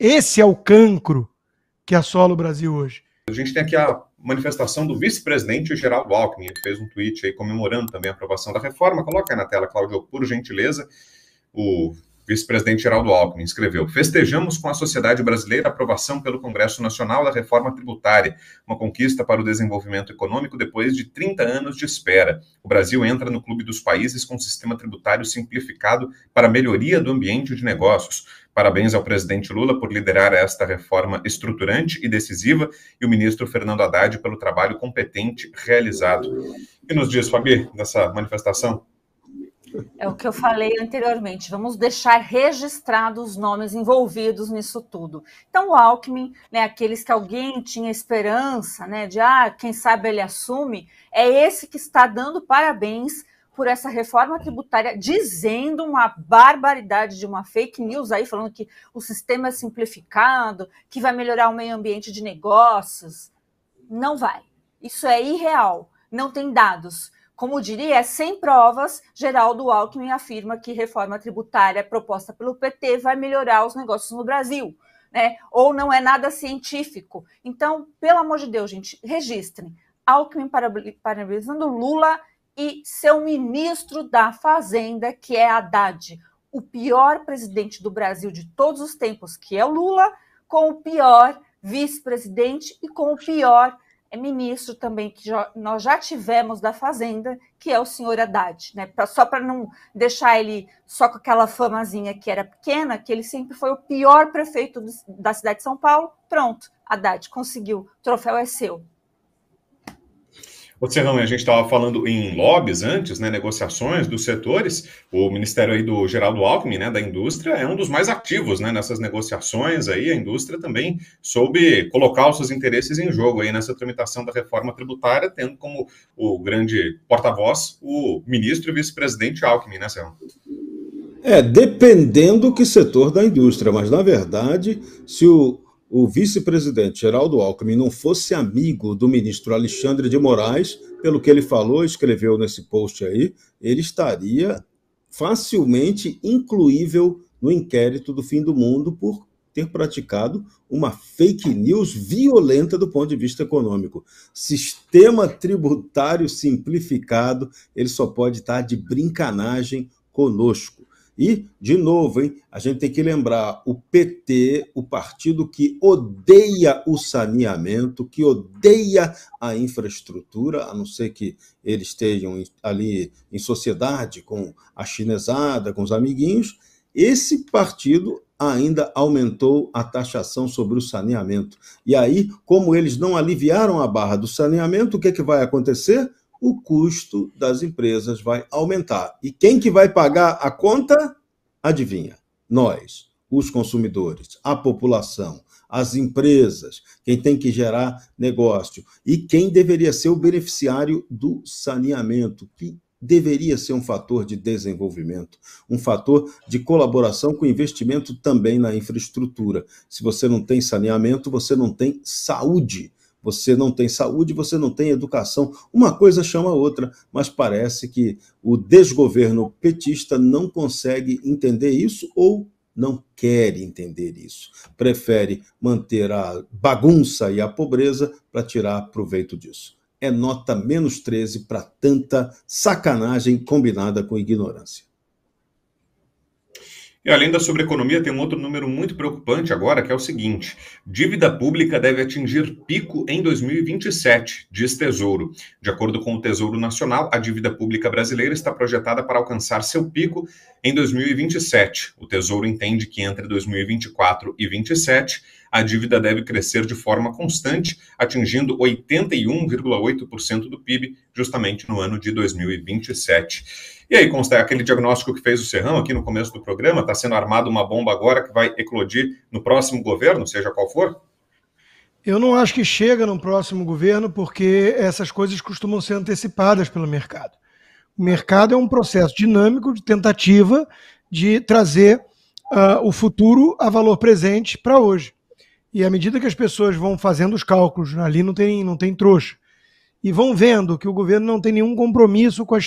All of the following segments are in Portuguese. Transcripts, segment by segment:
Esse é o cancro que assola o Brasil hoje. A gente tem aqui a manifestação do vice-presidente Geraldo Alckmin. Ele fez um tweet aí comemorando também a aprovação da reforma. Coloca aí na tela, Cláudio, por gentileza. O vice-presidente Geraldo Alckmin escreveu: festejamos com a sociedade brasileira a aprovação pelo Congresso Nacional da reforma tributária, uma conquista para o desenvolvimento econômico depois de 30 anos de espera. O Brasil entra no clube dos países com um sistema tributário simplificado para a melhoria do ambiente de negócios. Parabéns ao presidente Lula por liderar esta reforma estruturante e decisiva e o ministro Fernando Haddad pelo trabalho competente realizado. O que nos diz, Fabi, dessa manifestação? É o que eu falei anteriormente, vamos deixar registrados os nomes envolvidos nisso tudo. Então, o Alckmin, né, aqueles que alguém tinha esperança, né, de quem sabe ele assume, é esse que está dando parabéns por essa reforma tributária, dizendo uma barbaridade de uma fake news aí, falando que o sistema é simplificado, que vai melhorar o meio ambiente de negócios. Não vai. Isso é irreal, não tem dados. Como diria, sem provas, Geraldo Alckmin afirma que reforma tributária proposta pelo PT vai melhorar os negócios no Brasil, né? Ou não é nada científico. Então, pelo amor de Deus, gente, registrem. Alckmin parabenizando Lula e seu ministro da Fazenda, que é Haddad, o pior presidente do Brasil de todos os tempos, que é o Lula, com o pior vice-presidente e com o pior ministro também, que nós já tivemos da Fazenda, que é o senhor Haddad, né? Só para não deixar ele só com aquela famazinha que era pequena, que ele sempre foi o pior prefeito da cidade de São Paulo. Pronto, Haddad conseguiu, o troféu é seu. Ô, Serrão, a gente estava falando em lobbies antes, né, negociações dos setores. O Ministério aí do Geraldo Alckmin, né, da indústria, é um dos mais ativos, né, nessas negociações aí. A indústria também soube colocar os seus interesses em jogo aí nessa tramitação da reforma tributária, tendo como o grande porta-voz o ministro e vice-presidente Alckmin, né, Serrão? Dependendo que setor da indústria, mas na verdade, se o vice-presidente Geraldo Alckmin não fosse amigo do ministro Alexandre de Moraes, pelo que ele falou, escreveu nesse post aí, ele estaria facilmente incluível no inquérito do fim do mundo por ter praticado uma fake news violenta do ponto de vista econômico. Sistema tributário simplificado, ele só pode estar de brincanagem conosco. E, de novo, a gente tem que lembrar, o PT, o partido que odeia o saneamento, que odeia a infraestrutura, a não ser que eles estejam ali em sociedade com a chinesada, com os amiguinhos, esse partido ainda aumentou a taxação sobre o saneamento. E aí, como eles não aliviaram a barra do saneamento, o que vai acontecer? O custo das empresas vai aumentar. E quem que vai pagar a conta? Adivinha? Nós, os consumidores, a população, as empresas, quem tem que gerar negócio e quem deveria ser o beneficiário do saneamento, que deveria ser um fator de desenvolvimento, um fator de colaboração com investimento também na infraestrutura. Se você não tem saneamento, você não tem saúde. Você não tem saúde, você não tem educação. Uma coisa chama a outra, mas parece que o desgoverno petista não consegue entender isso ou não quer entender isso. Prefere manter a bagunça e a pobreza para tirar proveito disso. É nota -13 para tanta sacanagem combinada com ignorância. E além da sobreeconomia, tem um outro número muito preocupante agora, que é o seguinte: dívida pública deve atingir pico em 2027, diz Tesouro. De acordo com o Tesouro Nacional, a dívida pública brasileira está projetada para alcançar seu pico em 2027. O Tesouro entende que entre 2024 e 2027, a dívida deve crescer de forma constante, atingindo 81,8% do PIB, justamente no ano de 2027. E aí, consta aquele diagnóstico que fez o Serrão aqui no começo do programa? Está sendo armada uma bomba agora que vai eclodir no próximo governo, seja qual for? Eu não acho que chega no próximo governo, porque essas coisas costumam ser antecipadas pelo mercado. O mercado é um processo dinâmico de tentativa de trazer o futuro a valor presente para hoje. E à medida que as pessoas vão fazendo os cálculos, ali não tem trouxa, e vão vendo que o governo não tem nenhum compromisso com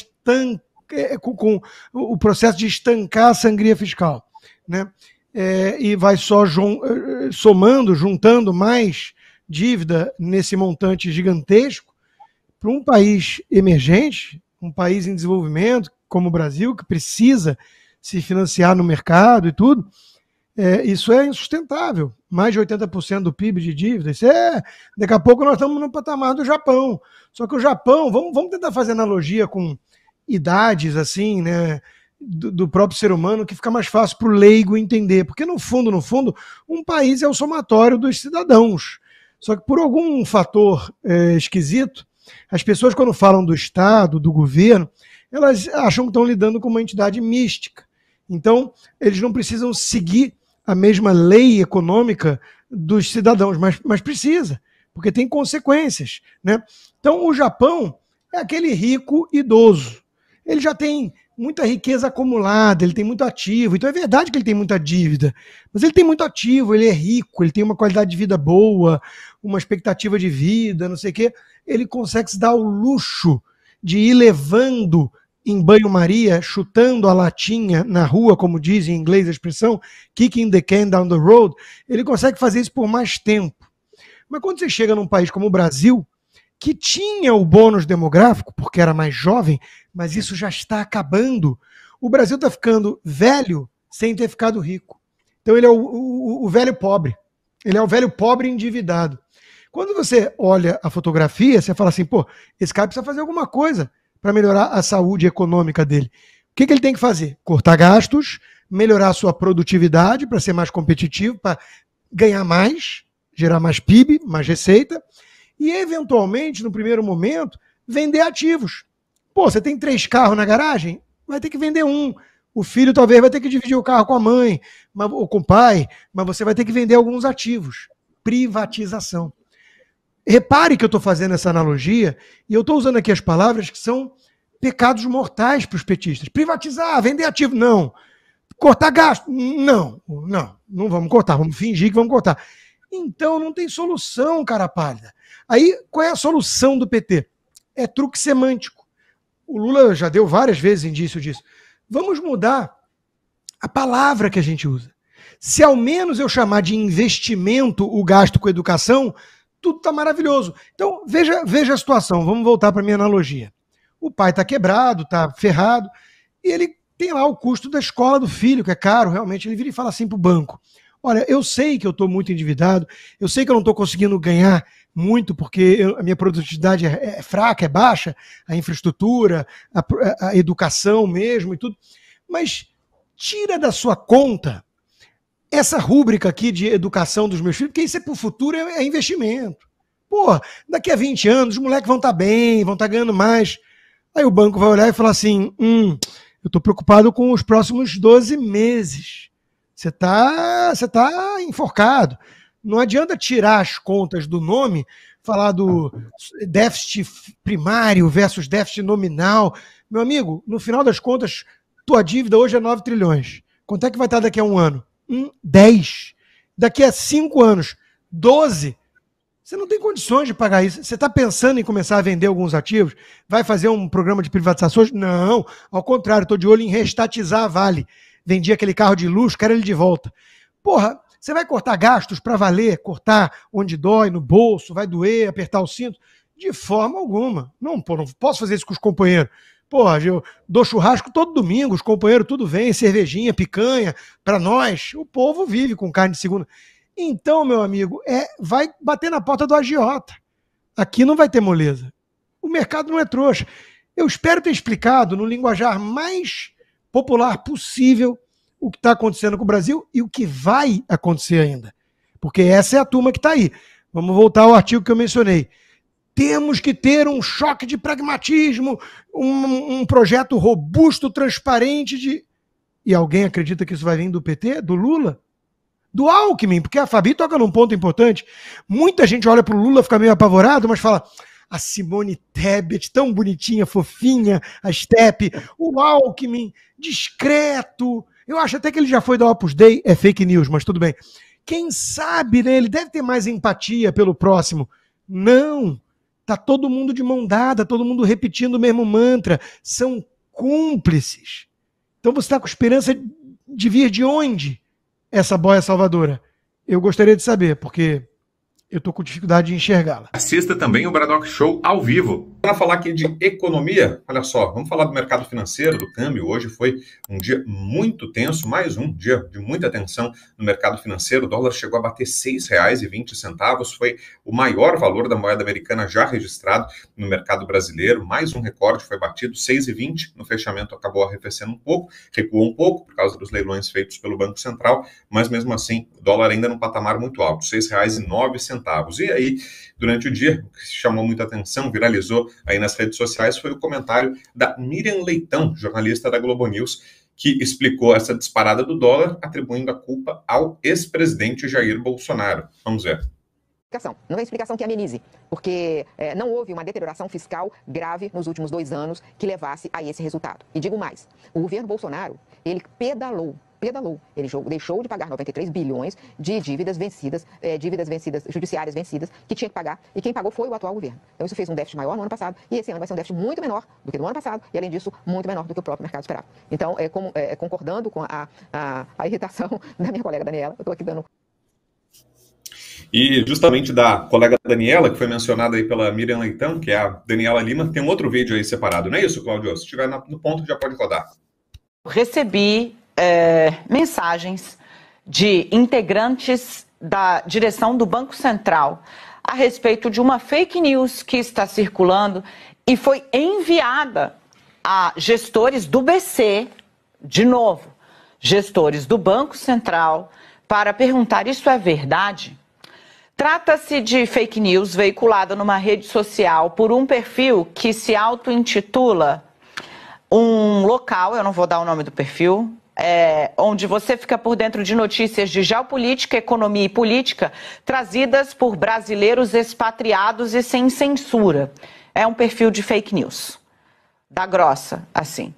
o processo de estancar a sangria fiscal, né? e vai só somando, juntando mais dívida nesse montante gigantesco, para um país emergente, um país em desenvolvimento, como o Brasil, que precisa se financiar no mercado e tudo, isso é insustentável. Mais de 80% do PIB de dívida. Daqui a pouco nós estamos no patamar do Japão. Só que o Japão, vamos tentar fazer analogia com idades assim, né, do próprio ser humano, que fica mais fácil para o leigo entender. Porque, no fundo, um país é o somatório dos cidadãos. Só que por algum fator esquisito, as pessoas, quando falam do Estado, do governo, elas acham que estão lidando com uma entidade mística. Então, eles não precisam seguir a mesma lei econômica dos cidadãos, mas precisa, porque tem consequências, né? Então, o Japão é aquele rico idoso. Ele já tem muita riqueza acumulada, ele tem muito ativo. Então, é verdade que ele tem muita dívida, mas ele tem muito ativo, ele é rico, ele tem uma qualidade de vida boa, uma expectativa de vida, não sei o quê. Ele consegue se dar o luxo de ir levando em banho-maria, chutando a latinha na rua, como diz em inglês a expressão, kicking the can down the road. Ele consegue fazer isso por mais tempo. Mas quando você chega num país como o Brasil, que tinha o bônus demográfico, porque era mais jovem, mas isso já está acabando. O Brasil está ficando velho sem ter ficado rico. Então ele é o velho pobre. Ele é o velho pobre endividado. Quando você olha a fotografia, você fala assim, pô, esse cara precisa fazer alguma coisa para melhorar a saúde econômica dele. O que ele tem que fazer? Cortar gastos, melhorar a sua produtividade para ser mais competitivo, para ganhar mais, gerar mais PIB, mais receita, e eventualmente, no primeiro momento, vender ativos. Pô, você tem 3 carros na garagem? Vai ter que vender um. O filho talvez vai ter que dividir o carro com a mãe, ou com o pai, mas você vai ter que vender alguns ativos. Privatização. Repare que eu estou fazendo essa analogia e eu estou usando aqui as palavras que são pecados mortais para os petistas. Privatizar, vender ativo, não. Cortar gasto, não vamos cortar, vamos fingir que vamos cortar. Então não tem solução, cara pálida. Aí, qual é a solução do PT? É truque semântico. O Lula já deu várias vezes indício disso. Vamos mudar a palavra que a gente usa. Se ao menos eu chamar de investimento o gasto com educação, tudo está maravilhoso. Então, veja a situação. Vamos voltar para a minha analogia. O pai está quebrado, está ferrado, e ele tem lá o custo da escola do filho, que é caro, realmente. Ele vira e fala assim para o banco, olha, eu sei que eu estou muito endividado, eu sei que eu não estou conseguindo ganhar muito, porque a minha produtividade é fraca, é baixa, a infraestrutura, a educação mesmo e tudo, mas tira da sua conta essa rúbrica aqui de educação dos meus filhos, porque isso para o futuro é investimento. Pô, daqui a 20 anos os moleques vão estar bem, vão estar ganhando mais. Aí o banco vai olhar e falar assim, eu estou preocupado com os próximos 12 meses. Você tá enforcado. Não adianta tirar as contas do nome, falar do déficit primário versus déficit nominal. Meu amigo, no final das contas, tua dívida hoje é 9 trilhões. Quanto é que vai estar daqui a um ano? 10. Daqui a 5 anos, 12. Você não tem condições de pagar isso. Você está pensando em começar a vender alguns ativos? Vai fazer um programa de privatizações? Não. Ao contrário, estou de olho em reestatizar a Vale. Vendi aquele carro de luxo, quero ele de volta. Porra, você vai cortar gastos para valer, cortar onde dói, no bolso, vai doer, apertar o cinto? De forma alguma. Não posso fazer isso com os companheiros. Porra, eu dou churrasco todo domingo, os companheiros tudo vem, cervejinha, picanha, para nós. O povo vive com carne de segunda. Então, meu amigo, vai bater na porta do agiota. Aqui não vai ter moleza. O mercado não é trouxa. Eu espero ter explicado no linguajar mais popular possível o que está acontecendo com o Brasil e o que vai acontecer ainda. Porque essa é a turma que está aí. Vamos voltar ao artigo que eu mencionei. Temos que ter um choque de pragmatismo, um projeto robusto, transparente. E alguém acredita que isso vai vir do PT, do Lula? Do Alckmin, porque a Fabi toca num ponto importante. Muita gente olha para o Lula, fica meio apavorado, mas fala, a Simone Tebet, tão bonitinha, fofinha, a Steppe, o Alckmin, discreto. Eu acho até que ele já foi da Opus Dei, é fake news, mas tudo bem. Quem sabe, né, ele deve ter mais empatia pelo próximo. Não, tá todo mundo de mão dada, todo mundo repetindo o mesmo mantra. São cúmplices. Então você está com esperança de vir de onde? essa boia salvadora? Eu gostaria de saber, porque eu estou com dificuldade de enxergá-la. Assista também o Bradock Show ao vivo. Para falar aqui de economia, olha só, vamos falar do mercado financeiro, do câmbio. Hoje foi um dia muito tenso, mais um dia de muita tensão no mercado financeiro. O dólar chegou a bater R$ 6,20, foi o maior valor da moeda americana já registrado no mercado brasileiro. Mais um recorde foi batido, 6,20. No fechamento acabou arrefecendo um pouco, recuou um pouco por causa dos leilões feitos pelo Banco Central, mas mesmo assim, o dólar ainda num patamar muito alto, R$ 6,09. E aí, durante o dia, o que chamou muita atenção, viralizou aí nas redes sociais, foi o comentário da Miriam Leitão, jornalista da Globo News, que explicou essa disparada do dólar, atribuindo a culpa ao ex-presidente Jair Bolsonaro. Vamos ver. Não é explicação que amenize, porque não houve uma deterioração fiscal grave nos últimos 2 anos que levasse a esse resultado. E digo mais, o governo Bolsonaro, ele pedalou. Ele deixou de pagar 93 bilhões de dívidas vencidas, judiciárias vencidas, que tinha que pagar, e quem pagou foi o atual governo. Então isso fez um déficit maior no ano passado, e esse ano vai ser um déficit muito menor do que no ano passado, e além disso, muito menor do que o próprio mercado esperava. Então, concordando com a irritação da minha colega Daniela, eu estou aqui dando... E justamente da colega Daniela, que foi mencionada aí pela Miriam Leitão, que é a Daniela Lima, tem um outro vídeo aí separado, não é isso, Cláudio? Se estiver no ponto, já pode rodar. Recebi mensagens de integrantes da direção do Banco Central a respeito de uma fake news que está circulando e foi enviada a gestores do BC, de novo, gestores do Banco Central, para perguntar: isso é verdade? Trata-se de fake news veiculada numa rede social por um perfil que se auto-intitula um local, eu não vou dar o nome do perfil, onde você fica por dentro de notícias de geopolítica, economia e política trazidas por brasileiros expatriados e sem censura. É um perfil de fake news, da grossa, assim.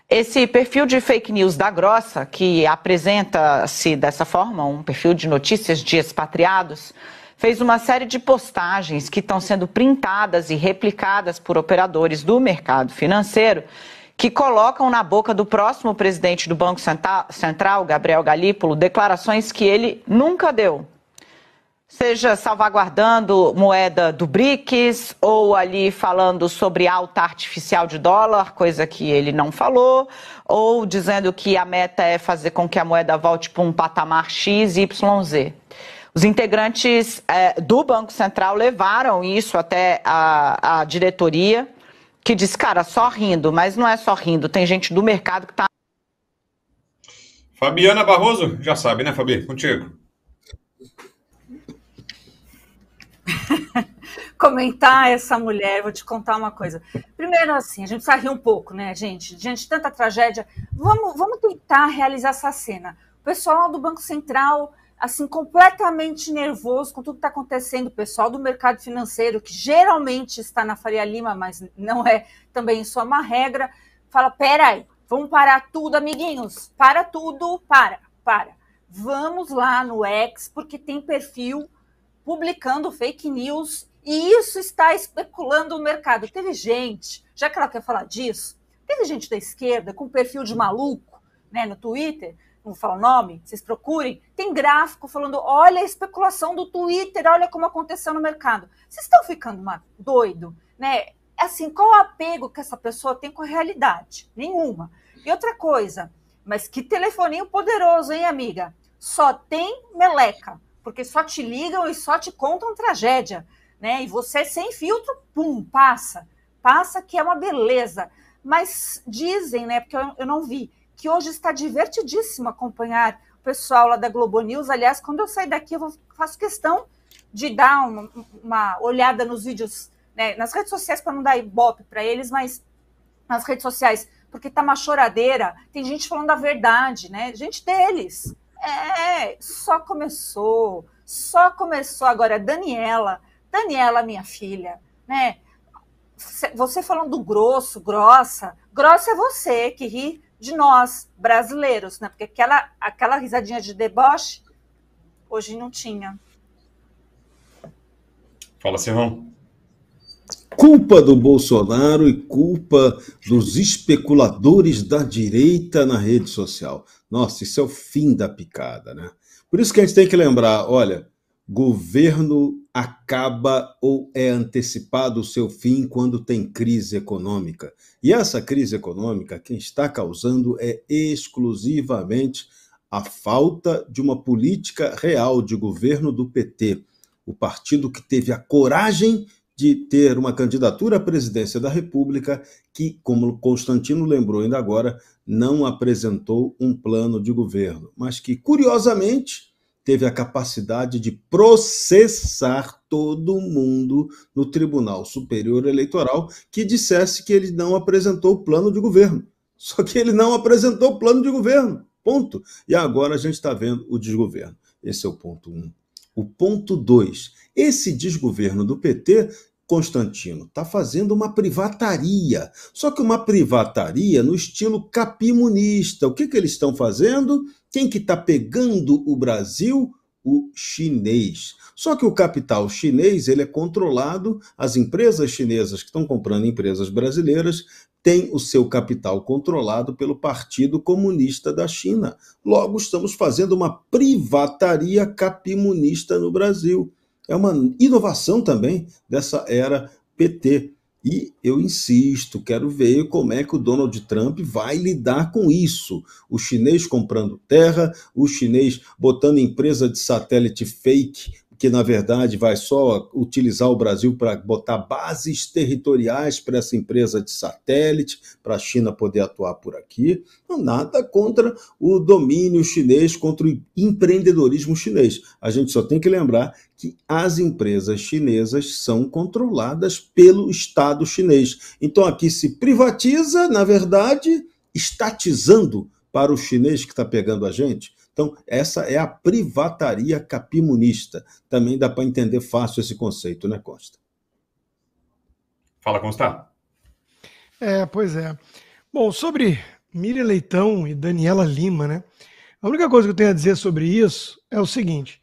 Esse perfil de fake news da grossa, que apresenta-se dessa forma, um perfil de notícias de expatriados, fez uma série de postagens que estão sendo printadas e replicadas por operadores do mercado financeiro, que colocam na boca do próximo presidente do Banco Central, Gabriel Galípolo, declarações que ele nunca deu. Seja salvaguardando moeda do BRICS, ou ali falando sobre alta artificial de dólar, coisa que ele não falou, ou dizendo que a meta é fazer com que a moeda volte para um patamar X, Y, Z. Os integrantes do Banco Central levaram isso até a diretoria, que diz: cara, só rindo, mas não é só rindo, tem gente do mercado que está... Fabiana Barroso, já sabe, né, Fabi? Contigo. Comentar essa mulher, vou te contar uma coisa. Primeiro, assim, a gente precisa rir um pouco, né, gente? Diante de tanta tragédia, vamos tentar realizar essa cena. O pessoal do Banco Central, assim, completamente nervoso com tudo que está acontecendo, o pessoal do mercado financeiro, que geralmente está na Faria Lima, mas não é também só uma regra, fala: peraí, vamos parar tudo, amiguinhos, para tudo, para. Vamos lá no X, porque tem perfil publicando fake news e isso está especulando o mercado. Teve gente, já que ela quer falar disso, teve gente da esquerda com perfil de maluco, né, no Twitter, não vou falar o nome, vocês procurem, tem gráfico falando: olha a especulação do Twitter, olha como aconteceu no mercado. Vocês estão ficando doido, né? Assim, qual o apego que essa pessoa tem com a realidade? Nenhuma. E outra coisa, mas que telefoninho poderoso, hein, amiga? Só tem meleca, porque só te ligam e só te contam tragédia, né? E você, sem filtro, pum, passa, que é uma beleza. Mas dizem, né, porque eu não vi, que hoje está divertidíssimo acompanhar o pessoal lá da Globo News. Aliás, quando eu sair daqui, eu faço questão de dar uma olhada nos vídeos, né, nas redes sociais, para não dar ibope para eles, mas nas redes sociais, porque tá uma choradeira, tem gente falando a verdade, né? Gente deles. Só começou agora. Daniela, minha filha, né? Você falando grossa é você que ri de nós, brasileiros, né? Porque aquela risadinha de deboche, hoje não tinha. Fala, Serrão. culpa do Bolsonaro e culpa dos especuladores da direita na rede social. Nossa, isso é o fim da picada, né? Por isso que a gente tem que lembrar, olha, governo acaba ou é antecipado o seu fim quando tem crise econômica. E essa crise econômica, quem está causando é exclusivamente a falta de uma política real de governo do PT. O partido que teve a coragem de ter uma candidatura à presidência da República que, como Constantino lembrou ainda agora, não apresentou um plano de governo, mas que, curiosamente, teve a capacidade de processar todo mundo no Tribunal Superior Eleitoral que dissesse que ele não apresentou o plano de governo. Só que ele não apresentou o plano de governo, ponto. E agora a gente está vendo o desgoverno. Esse é o ponto 1. O ponto 2, esse desgoverno do PT, Constantino, está fazendo uma privataria. Só que uma privataria no estilo capimunista. O que eles estão fazendo? Quem que está pegando o Brasil? O chinês. Só que o capital chinês ele é controlado, as empresas chinesas que estão comprando empresas brasileiras têm o seu capital controlado pelo Partido Comunista da China. Logo, estamos fazendo uma privataria capimunista no Brasil. É uma inovação também dessa era PT. E eu insisto, quero ver como é que o Donald Trump vai lidar com isso. O chinês comprando terra, o chinês botando empresa de satélite fake, que na verdade vai só utilizar o Brasil para botar bases territoriais para essa empresa de satélite, para a China poder atuar por aqui. Não, nada contra o domínio chinês, contra o empreendedorismo chinês. A gente só tem que lembrar que as empresas chinesas são controladas pelo Estado chinês. Então aqui se privatiza, na verdade, estatizando para o chinês que está pegando a gente. Então, essa é a privataria capimunista. Também dá para entender fácil esse conceito, né, Costa? Fala, Consta. Pois é. Bom, sobre Miriam Leitão e Daniela Lima, né? A única coisa que eu tenho a dizer sobre isso é o seguinte: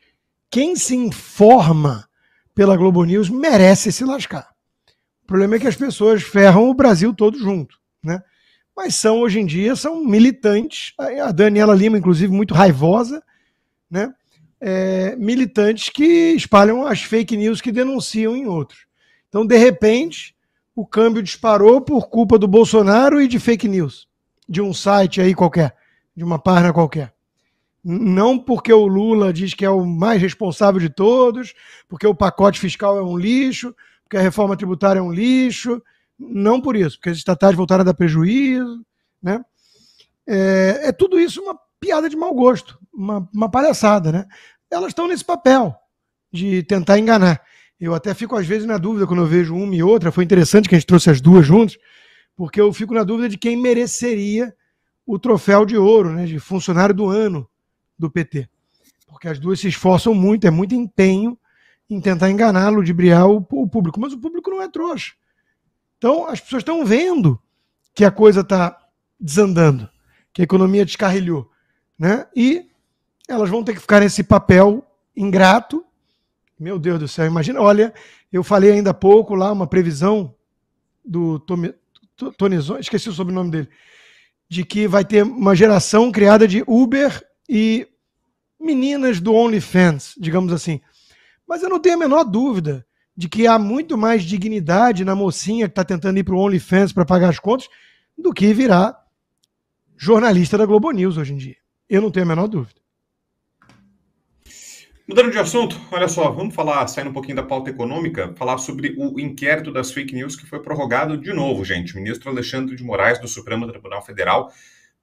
quem se informa pela Globo News merece se lascar. O problema é que as pessoas ferram o Brasil todo junto, né? Mas hoje em dia, são militantes, a Daniela Lima, inclusive, muito raivosa, né? Militantes que espalham as fake news que denunciam em outros. Então, de repente, o câmbio disparou por culpa do Bolsonaro e de fake news, de um site aí qualquer, de uma página qualquer. Não porque o Lula diz que é o mais responsável de todos, porque o pacote fiscal é um lixo, porque a reforma tributária é um lixo. Não por isso, porque as estatais voltaram a dar prejuízo, né? Tudo isso uma piada de mau gosto, uma palhaçada, né? Elas estão nesse papel de tentar enganar. Eu até fico às vezes na dúvida quando eu vejo uma e outra. Foi interessante que a gente trouxe as duas juntas, porque eu fico na dúvida de quem mereceria o troféu de ouro, né, de funcionário do ano do PT. Porque as duas se esforçam muito, é muito empenho em tentar enganar, ludibriar o público. Mas o público não é trouxa. Então, as pessoas estão vendo que a coisa está desandando, que a economia descarrilhou, né? E elas vão ter que ficar nesse papel ingrato. Meu Deus do céu, imagina. Olha, eu falei ainda há pouco lá, uma previsão do Tonizon, esqueci o sobrenome dele, de que vai ter uma geração criada de Uber e meninas do OnlyFans, digamos assim. Mas eu não tenho a menor dúvida de que há muito mais dignidade na mocinha que está tentando ir para o OnlyFans para pagar as contas do que virar jornalista da Globo News hoje em dia. Eu não tenho a menor dúvida. Mudando de assunto, olha só, vamos falar, saindo um pouquinho da pauta econômica, falar sobre o inquérito das fake news que foi prorrogado de novo, gente. O ministro Alexandre de Moraes, do Supremo Tribunal Federal,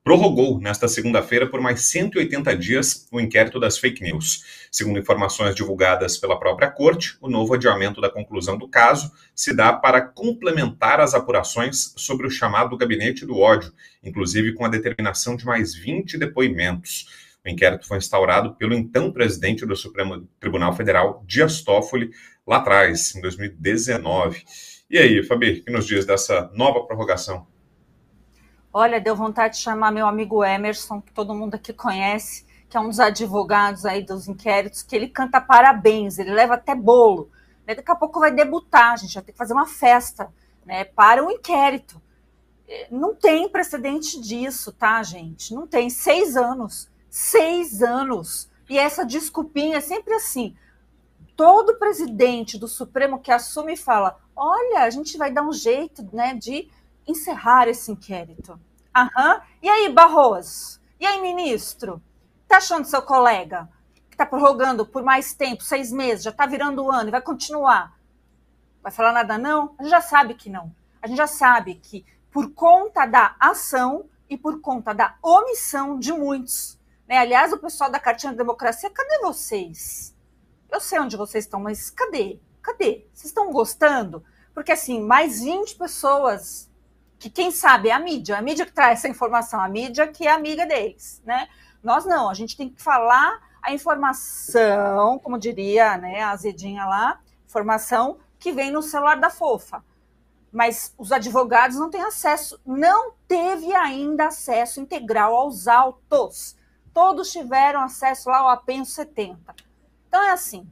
prorrogou nesta segunda-feira por mais 180 dias o inquérito das fake news. Segundo informações divulgadas pela própria corte, o novo adiamento da conclusão do caso se dá para complementar as apurações sobre o chamado Gabinete do Ódio, inclusive com a determinação de mais 20 depoimentos. O inquérito foi instaurado pelo então presidente do Supremo Tribunal Federal, Dias Toffoli, lá atrás, em 2019. E aí, Fabi, o que nos diz dessa nova prorrogação? Olha, deu vontade de chamar meu amigo Emerson, que todo mundo aqui conhece, que é um dos advogados aí dos inquéritos, que ele canta parabéns, ele leva até bolo, Daqui a pouco vai debutar, a gente vai ter que fazer uma festa, né, para um inquérito. Não tem precedente disso, tá, gente? Não tem. 6 anos. 6 anos. E essa desculpinha é sempre assim. Todo presidente do Supremo que assume fala, olha, a gente vai dar um jeito, né, de encerrar esse inquérito. Aham. E aí, Barroso? E aí, ministro? Tá achando seu colega que tá prorrogando por mais tempo, 6 meses, já tá virando o ano e vai continuar? Vai falar nada não? A gente já sabe que não. A gente já sabe que por conta da ação e por conta da omissão de muitos, né? Aliás, o pessoal da Cartinha da Democracia, cadê vocês? Eu sei onde vocês estão, mas cadê? Cadê? Vocês estão gostando? Porque, assim, mais 20 pessoas, que quem sabe é a mídia que traz essa informação, a mídia que é amiga deles, né? Nós não, a gente tem que falar a informação, como diria, né, a Azedinha lá, informação que vem no celular da fofa. Mas os advogados não têm acesso, não teve ainda acesso integral aos autos. Todos tiveram acesso lá ao apenso 70. Então é assim,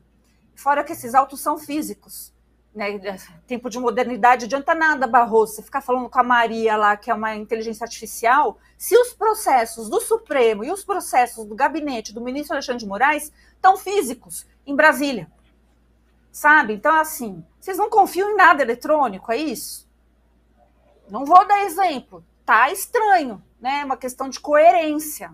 fora que esses autos são físicos, né? Tempo de modernidade, adianta nada, Barroso, você ficar falando com a Maria lá, que é uma inteligência artificial, se os processos do Supremo e os processos do gabinete do ministro Alexandre de Moraes estão físicos em Brasília, sabe? Então, assim, vocês não confiam em nada eletrônico, é isso? Não vou dar exemplo, tá estranho, né? É uma questão de coerência.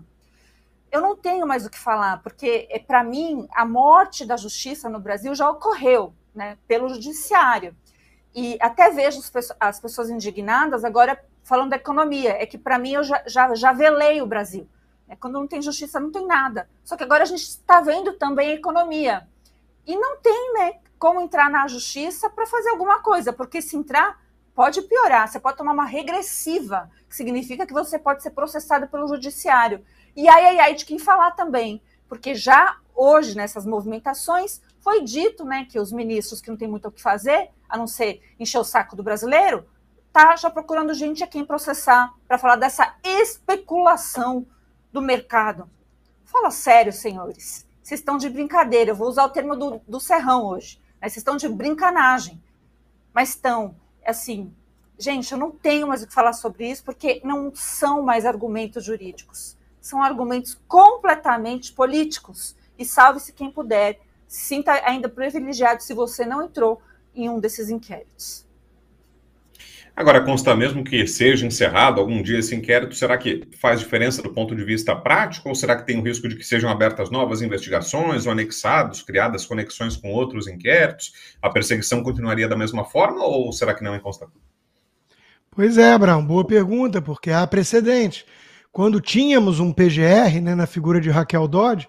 Eu não tenho mais o que falar, porque, para mim, a morte da justiça no Brasil já ocorreu, né, pelo judiciário. E até vejo as pessoas indignadas agora falando da economia. É que, para mim, eu já velei o Brasil. Quando não tem justiça, não tem nada. Só que agora a gente está vendo também a economia. E não tem, né, como entrar na justiça para fazer alguma coisa, porque se entrar, pode piorar. Você pode tomar uma regressiva, que significa que você pode ser processado pelo judiciário. E ai de quem falar também, porque já hoje, nessas movimentações, foi dito, né, que os ministros que não tem muito o que fazer, a não ser encher o saco do brasileiro, tá já procurando gente a quem processar para falar dessa especulação do mercado. Fala sério, senhores. Vocês estão de brincadeira. Eu vou usar o termo do Serrão hoje. Né? Vocês estão de brincanagem. Mas estão, assim... Gente, eu não tenho mais o que falar sobre isso, porque não são mais argumentos jurídicos. São argumentos completamente políticos. E salve-se quem puder. Se sinta ainda privilegiado se você não entrou em um desses inquéritos. Agora, consta mesmo que seja encerrado algum dia esse inquérito, será que faz diferença do ponto de vista prático? Ou será que tem o risco de que sejam abertas novas investigações ou anexados, criadas conexões com outros inquéritos? A perseguição continuaria da mesma forma ou será que não é constante? Pois é, Abraão, boa pergunta, porque há precedente. Quando tínhamos um PGR, né, na figura de Raquel Dodge,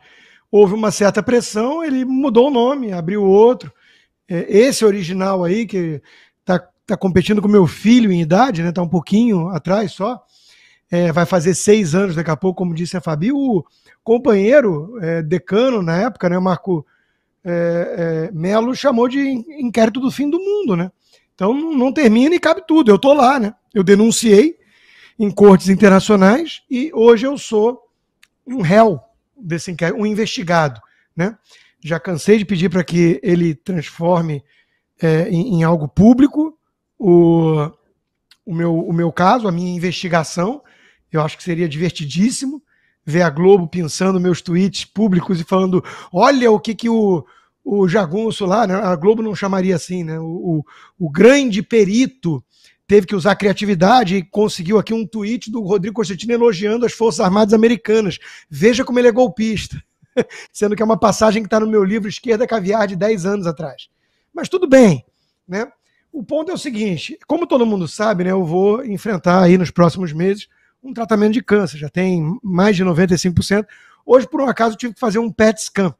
houve uma certa pressão, ele mudou o nome, abriu outro. Esse original aí, que está competindo com meu filho em idade, né, está um pouquinho atrás só, vai fazer 6 anos daqui a pouco, como disse a Fabi, o companheiro decano na época, né, Marco Melo, chamou de inquérito do fim do mundo, né? Então não termina e cabe tudo. Eu estou lá, né? Eu denunciei em cortes internacionais e hoje eu sou um réu desse inquérito, um investigado, né? Já cansei de pedir para que ele transforme em algo público o meu caso, a minha investigação. Eu acho que seria divertidíssimo ver a Globo pensando meus tweets públicos e falando, olha o que o Jagunço lá, né? A Globo não chamaria assim, né? O grande perito teve que usar criatividade e conseguiu aqui um tweet do Rodrigo Constantino elogiando as Forças Armadas Americanas. Veja como ele é golpista. Sendo que é uma passagem que está no meu livro Esquerda Caviar de 10 anos atrás. Mas tudo bem, né? O ponto é o seguinte, como todo mundo sabe, né, eu vou enfrentar aí nos próximos meses um tratamento de câncer, já tem mais de 95%. Hoje, por um acaso, eu tive que fazer um PET scan.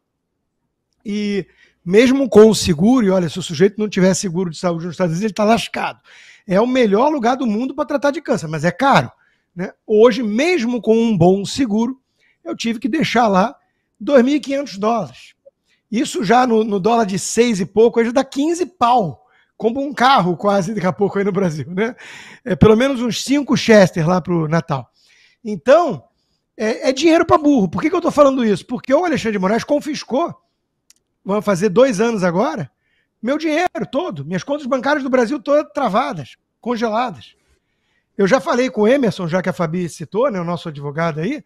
E mesmo com o seguro, e olha, se o sujeito não tiver seguro de saúde nos Estados Unidos, ele está lascado. É o melhor lugar do mundo para tratar de câncer, mas é caro, né? Hoje, mesmo com um bom seguro, eu tive que deixar lá $2.500. Isso já no dólar de 6 e pouco, aí já dá 15 pau. Compra um carro quase daqui a pouco aí no Brasil, né? Pelo menos uns 5 Chester lá para o Natal. Então, é dinheiro para burro. Por que eu estou falando isso? Porque o Alexandre de Moraes confiscou, vamos fazer 2 anos agora, Meu dinheiro todo, minhas contas bancárias do Brasil todas travadas, congeladas. Eu já falei com o Emerson, já que a Fabi citou, né, o nosso advogado aí,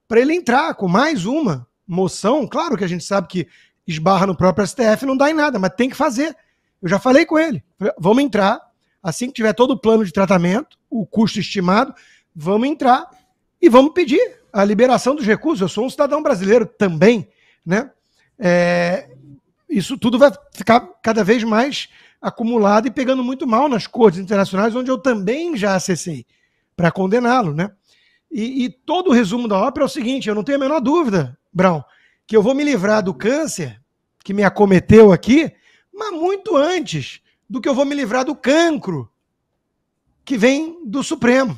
para ele entrar com mais uma moção. Claro que a gente sabe que esbarra no próprio STF, não dá em nada, mas tem que fazer. Eu já falei com ele. Vamos entrar, assim que tiver todo o plano de tratamento, o custo estimado, vamos entrar e vamos pedir a liberação dos recursos. Eu sou um cidadão brasileiro também, né? Isso tudo vai ficar cada vez mais acumulado e pegando muito mal nas cortes internacionais, onde eu também já acessei para condená-lo, né? E todo o resumo da ópera é o seguinte: eu não tenho a menor dúvida, Brown, que eu vou me livrar do câncer que me acometeu aqui, mas muito antes do que eu vou me livrar do cancro que vem do Supremo.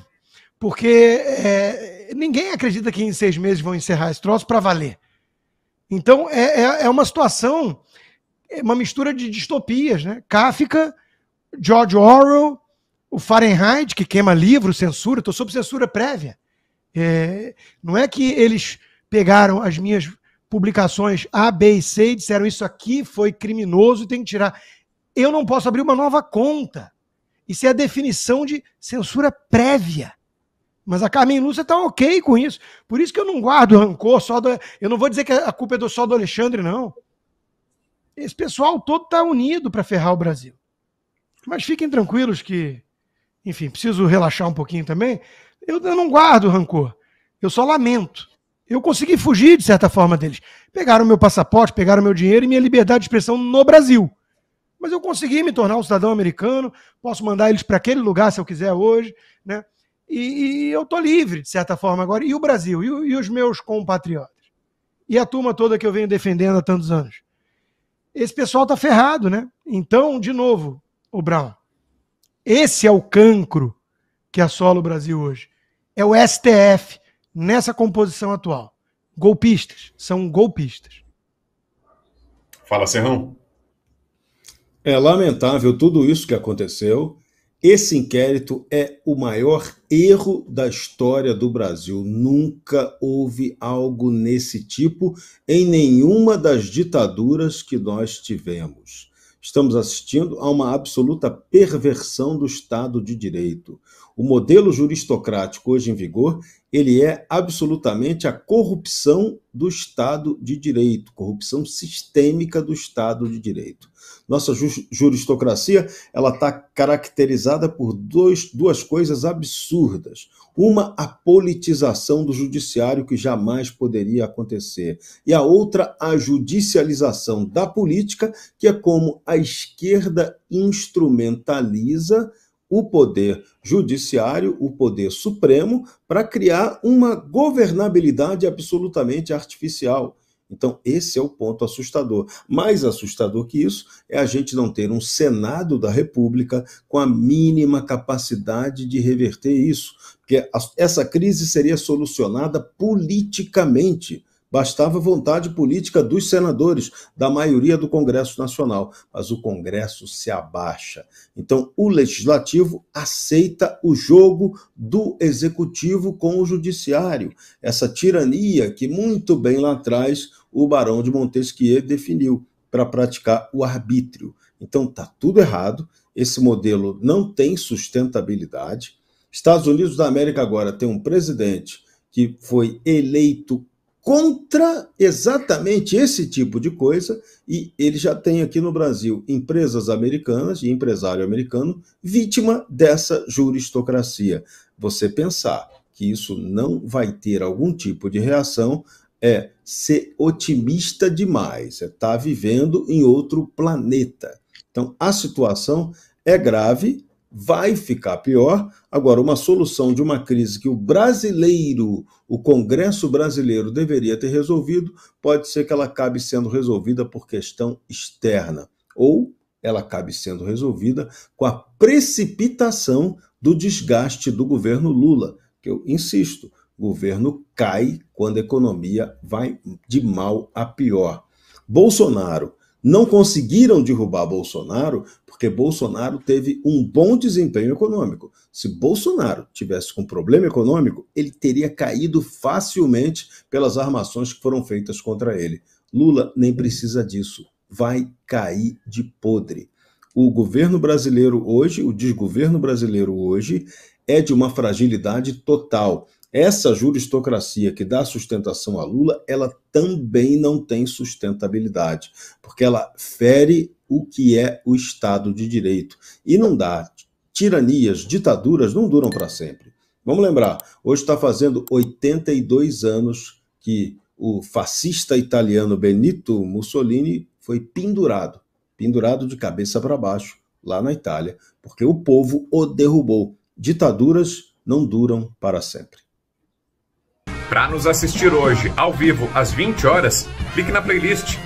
Porque ninguém acredita que em 6 meses vão encerrar esse troço para valer. Então, é uma situação, uma mistura de distopias, né? Kafka, George Orwell, o Fahrenheit, que queima livro, censura. Estou sob censura prévia. Não é que eles pegaram as minhas publicações A, B e C e disseram isso aqui foi criminoso e tem que tirar. Eu não posso abrir uma nova conta. Isso é a definição de censura prévia. Mas a Carmen Lúcia está ok com isso. Por isso que eu não guardo rancor só eu não vou dizer que a culpa é só do Alexandre, não. Esse pessoal todo está unido para ferrar o Brasil. Mas fiquem tranquilos que, enfim, preciso relaxar um pouquinho também. Eu não guardo rancor. Eu só lamento. Eu consegui fugir, de certa forma, deles. Pegaram meu passaporte, pegaram meu dinheiro e minha liberdade de expressão no Brasil. Mas eu consegui me tornar um cidadão americano, posso mandar eles para aquele lugar se eu quiser hoje, né? E eu estou livre, de certa forma, agora. E o Brasil? E os meus compatriotas? E a turma toda que eu venho defendendo há tantos anos? Esse pessoal está ferrado, né? Então, de novo, o Brown, esse é o cancro que assola o Brasil hoje. É o STF nessa composição atual. Golpistas. São golpistas. Fala, Serrão. É lamentável tudo isso que aconteceu. Esse inquérito é o maior erro da história do Brasil. Nunca houve algo nesse tipo em nenhuma das ditaduras que nós tivemos. Estamos assistindo a uma absoluta perversão do Estado de Direito. O modelo juristocrático hoje em vigor, ele é absolutamente a corrupção do Estado de Direito, corrupção sistêmica do Estado de Direito. Nossa juristocracia, ela está caracterizada por duas coisas absurdas. Uma, a politização do judiciário, que jamais poderia acontecer. E a outra, a judicialização da política, que é como a esquerda instrumentaliza o poder judiciário, o poder supremo, para criar uma governabilidade absolutamente artificial. Então, esse é o ponto assustador. Mais assustador que isso é a gente não ter um Senado da República com a mínima capacidade de reverter isso. Porque essa crise seria solucionada politicamente. Bastava vontade política dos senadores, da maioria do Congresso Nacional. Mas o Congresso se abaixa. Então, o Legislativo aceita o jogo do Executivo com o Judiciário. Essa tirania que muito bem lá atrás o Barão de Montesquieu definiu para praticar o arbítrio. Então, está tudo errado. Esse modelo não tem sustentabilidade. Estados Unidos da América agora tem um presidente que foi eleito contra exatamente esse tipo de coisa, e ele já tem aqui no Brasil empresas americanas e empresário americano vítima dessa juristocracia. Você pensar que isso não vai ter algum tipo de reação é ser otimista demais, é estar vivendo em outro planeta. Então, a situação é grave, vai ficar pior. Agora, uma solução de uma crise que o brasileiro, o Congresso brasileiro deveria ter resolvido, pode ser que ela acabe sendo resolvida por questão externa, ou ela acabe sendo resolvida com a precipitação do desgaste do governo Lula, que eu insisto, o governo cai quando a economia vai de mal a pior. Bolsonaro. Não conseguiram derrubar Bolsonaro porque Bolsonaro teve um bom desempenho econômico. Se Bolsonaro tivesse com problema econômico, ele teria caído facilmente pelas armações que foram feitas contra ele. Lula nem precisa disso. vai cair de podre. O governo brasileiro hoje, o desgoverno brasileiro hoje, é de uma fragilidade total. Essa juristocracia que dá sustentação a Lula, ela também não tem sustentabilidade, porque ela fere o que é o Estado de Direito. E não dá. Tiranias, ditaduras não duram para sempre. Vamos lembrar, hoje está fazendo 82 anos que o fascista italiano Benito Mussolini foi pendurado de cabeça para baixo, lá na Itália, porque o povo o derrubou. Ditaduras não duram para sempre. Para nos assistir hoje, ao vivo, às 20 horas, clique na playlist